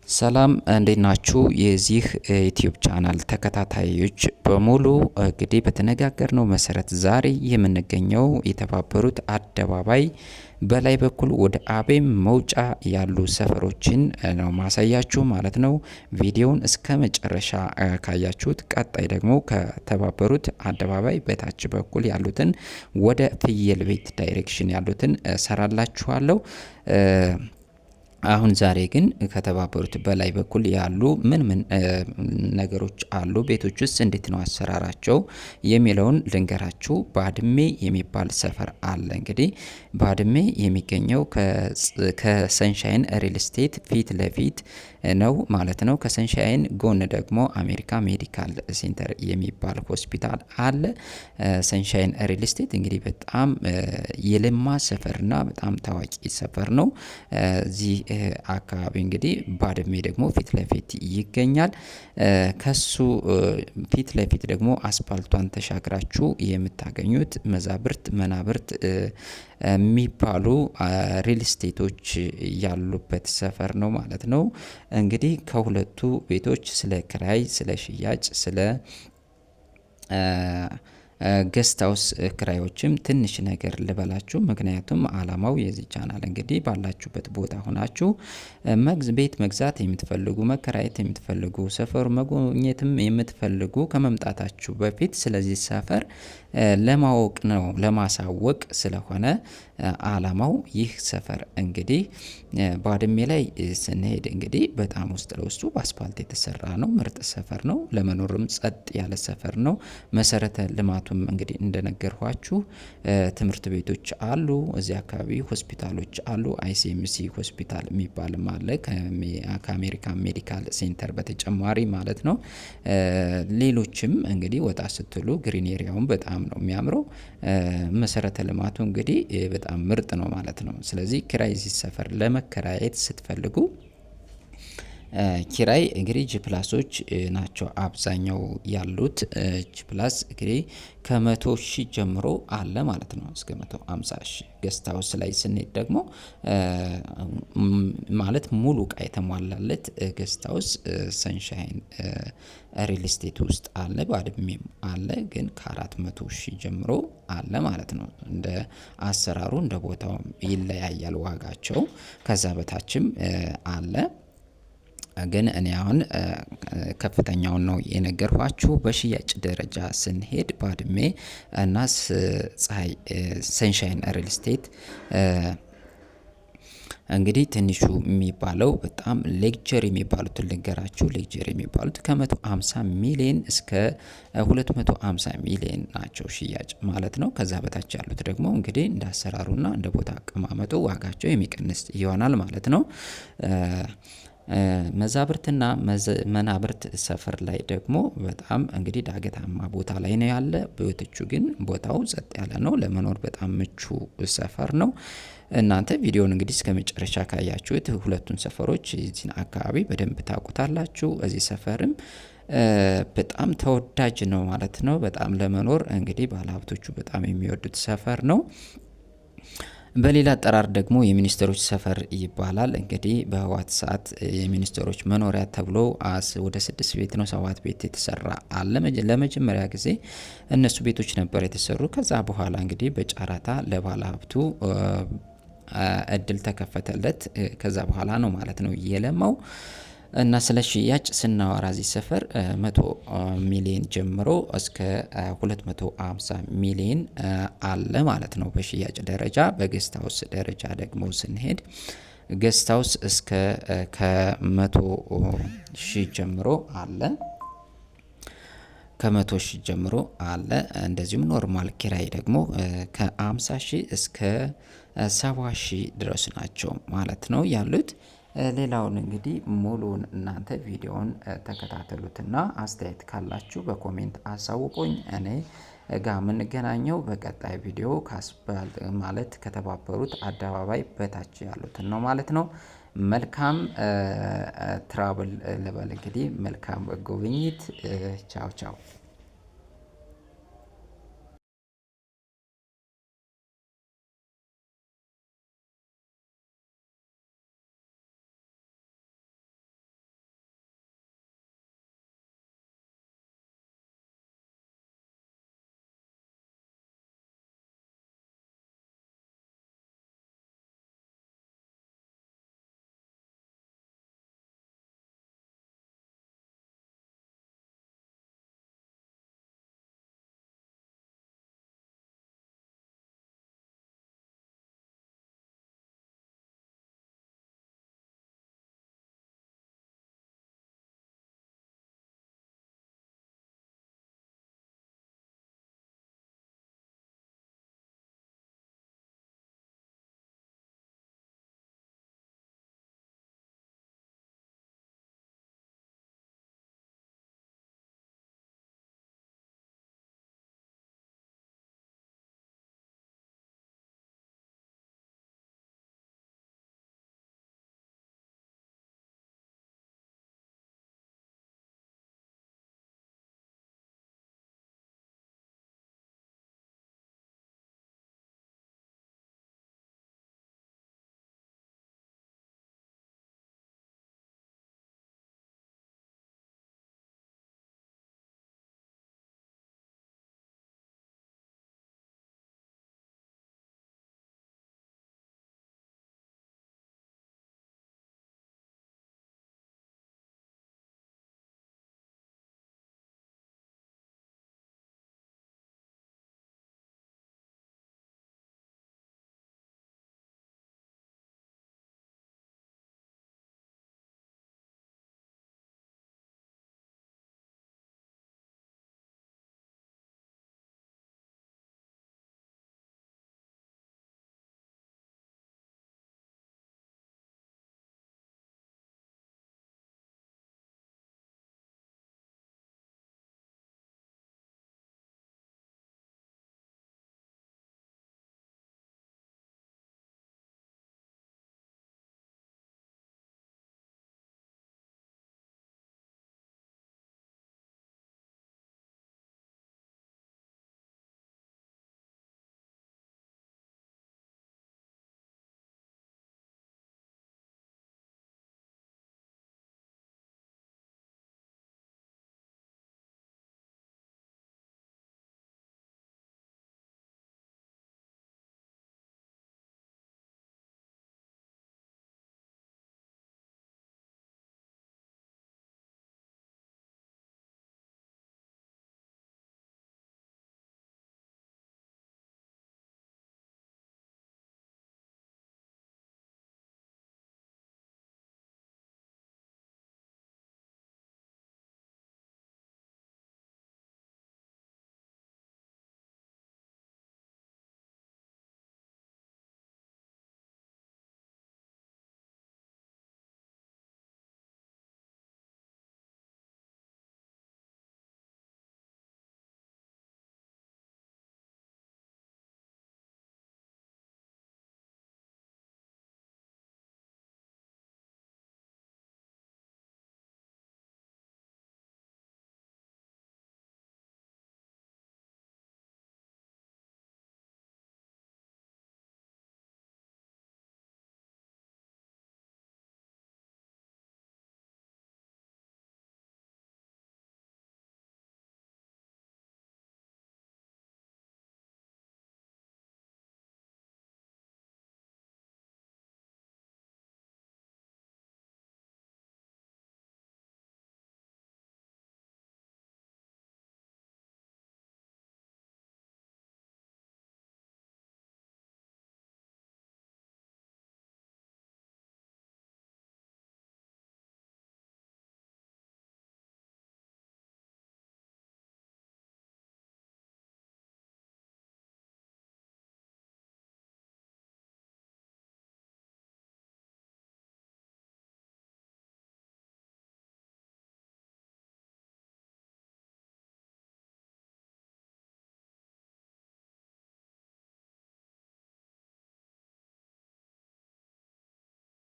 ሰላም እንዴት ናችሁ? የዚህ ዩቲዩብ ቻናል ተከታታዮች በሙሉ እንግዲህ በተነጋገርነው መሰረት ዛሬ የምንገኘው የተባበሩት አደባባይ በላይ በኩል ወደ አቤም መውጫ ያሉ ሰፈሮችን ነው ማሳያችሁ ማለት ነው። ቪዲዮውን እስከ መጨረሻ ካያችሁት ቀጣይ ደግሞ ከተባበሩት አደባባይ በታች በኩል ያሉትን ወደ ፍየል ቤት ዳይሬክሽን ያሉትን ሰራላችኋለሁ። አሁን ዛሬ ግን ከተባበሩት በላይ በኩል ያሉ ምን ነገሮች አሉ፣ ቤቶች ውስጥ እንዴት ነው አሰራራቸው የሚለውን ልንገራችሁ። ባድሜ የሚባል ሰፈር አለ። እንግዲህ ባድሜ የሚገኘው ከሰንሻይን ሪል ስቴት ፊት ለፊት ነው ማለት ነው። ከሰንሻይን ጎን ደግሞ አሜሪካ ሜዲካል ሴንተር የሚባል ሆስፒታል አለ። ሰንሻይን ሪል ስቴት እንግዲህ በጣም የለማ ሰፈርና በጣም ታዋቂ ሰፈር ነው። እዚህ አካባቢ እንግዲህ ባድሜ ደግሞ ፊት ለፊት ይገኛል። ከሱ ፊት ለፊት ደግሞ አስፓልቷን ተሻግራችሁ የምታገኙት መዛብርት መናብርት የሚባሉ ሪል ስቴቶች ያሉበት ሰፈር ነው ማለት ነው። እንግዲህ ከሁለቱ ቤቶች ስለ ክራይ፣ ስለ ሽያጭ፣ ስለ ገስት ሃውስ ክራዮችም ትንሽ ነገር ልበላችሁ። ምክንያቱም አላማው የዚህ ቻናል እንግዲህ ባላችሁበት ቦታ ሆናችሁ ቤት መግዛት የምትፈልጉ፣ መከራየት የምትፈልጉ፣ ሰፈሩ መጎብኘትም የምትፈልጉ ከመምጣታችሁ በፊት ስለዚህ ሰፈር ለማወቅ ነው፣ ለማሳወቅ ስለሆነ አላማው። ይህ ሰፈር እንግዲህ ባድሜ ላይ ስንሄድ እንግዲህ በጣም ውስጥ ለውስጡ በአስፓልት የተሰራ ነው። ምርጥ ሰፈር ነው። ለመኖርም ጸጥ ያለ ሰፈር ነው። መሰረተ ልማቱም እንግዲህ እንደነገርኳችሁ ትምህርት ቤቶች አሉ። እዚህ አካባቢ ሆስፒታሎች አሉ። አይሲኤምሲ ሆስፒታል የሚባልም አለ ከአሜሪካ ሜዲካል ሴንተር በተጨማሪ ማለት ነው። ሌሎችም እንግዲህ ወጣ ስትሉ ግሪን ኤሪያውን በጣም ነው የሚያምረው። መሰረተ ልማቱ እንግዲህ በጣም ምርጥ ነው ማለት ነው። ስለዚህ ኪራይ እዚህ ሰፈር ለመከራየት ስትፈልጉ ኪራይ እንግዲህ ጂፕላሶች ናቸው አብዛኛው ያሉት። ጂፕላስ እንግዲህ ከ100,000 ጀምሮ አለ ማለት ነው እስከ 150,000። ገስት ሃውስ ላይ ስንሄድ ደግሞ ማለት ሙሉ እቃ የተሟላለት ገስት ሃውስ ሰንሻይን ሪል ስቴት ውስጥ አለ። ባድሜም አለ፣ ግን ከ400,000 ጀምሮ አለ ማለት ነው። እንደ አሰራሩ እንደ ቦታው ይለያያል ዋጋቸው። ከዛ በታችም አለ። ግን እኔ አሁን ከፍተኛውን ነው የነገርኳችሁ። በሽያጭ ደረጃ ስንሄድ ባድሜ እና ፀሐይ ሰንሻይን ሪል ስቴት እንግዲህ ትንሹ የሚባለው በጣም ሌክቸር የሚባሉትን ልንገራችሁ። ሌክቸር የሚባሉት ከ150 ሚሊዮን እስከ 250 ሚሊዮን ናቸው ሽያጭ ማለት ነው። ከዛ በታች ያሉት ደግሞ እንግዲህ እንደ አሰራሩና እንደ ቦታ አቀማመጡ ዋጋቸው የሚቀንስ ይሆናል ማለት ነው። መዛብርትና መናብርት ሰፈር ላይ ደግሞ በጣም እንግዲህ ዳገታማ ቦታ ላይ ነው ያለ። ቤቶቹ ግን ቦታው ጸጥ ያለ ነው። ለመኖር በጣም ምቹ ሰፈር ነው። እናንተ ቪዲዮውን እንግዲህ እስከ መጨረሻ ካያችሁት ሁለቱን ሰፈሮች እዚህን አካባቢ በደንብ ታውቁታላችሁ። እዚህ ሰፈርም በጣም ተወዳጅ ነው ማለት ነው። በጣም ለመኖር እንግዲህ ባለሀብቶቹ በጣም የሚወዱት ሰፈር ነው። በሌላ አጠራር ደግሞ የሚኒስትሮች ሰፈር ይባላል። እንግዲህ በህወሓት ሰዓት የሚኒስትሮች መኖሪያ ተብሎ ወደ 6 ቤት ነው 7 ቤት የተሰራ አለ። ለመጀመሪያ ጊዜ እነሱ ቤቶች ነበር የተሰሩ። ከዛ በኋላ እንግዲህ በጨረታ ለባለ ሀብቱ እድል ተከፈተለት። ከዛ በኋላ ነው ማለት ነው የለማው። እና ስለ ሽያጭ ስናወራ እዚህ ሰፈር 100 ሚሊዮን ጀምሮ እስከ 250 ሚሊዮን አለ ማለት ነው በሽያጭ ደረጃ። በጌስት ሃውስ ደረጃ ደግሞ ስንሄድ ጌስት ሃውስ እስከ ከ100,000 ጀምሮ አለ። ከ100,000 ጀምሮ አለ። እንደዚሁም ኖርማል ኪራይ ደግሞ ከ50,000 እስከ 70,000 ድረስ ናቸው ማለት ነው ያሉት። ሌላውን እንግዲህ ሙሉን እናንተ ቪዲዮውን ተከታተሉትና አስተያየት ካላችሁ በኮሜንት አሳውቁኝ። እኔ ጋር የምንገናኘው በቀጣይ ቪዲዮ ማለት ከተባበሩት አደባባይ በታች ያሉትን ነው ማለት ነው። መልካም ትራቭል ልበል እንግዲህ፣ መልካም ጉብኝት። ቻው ቻው።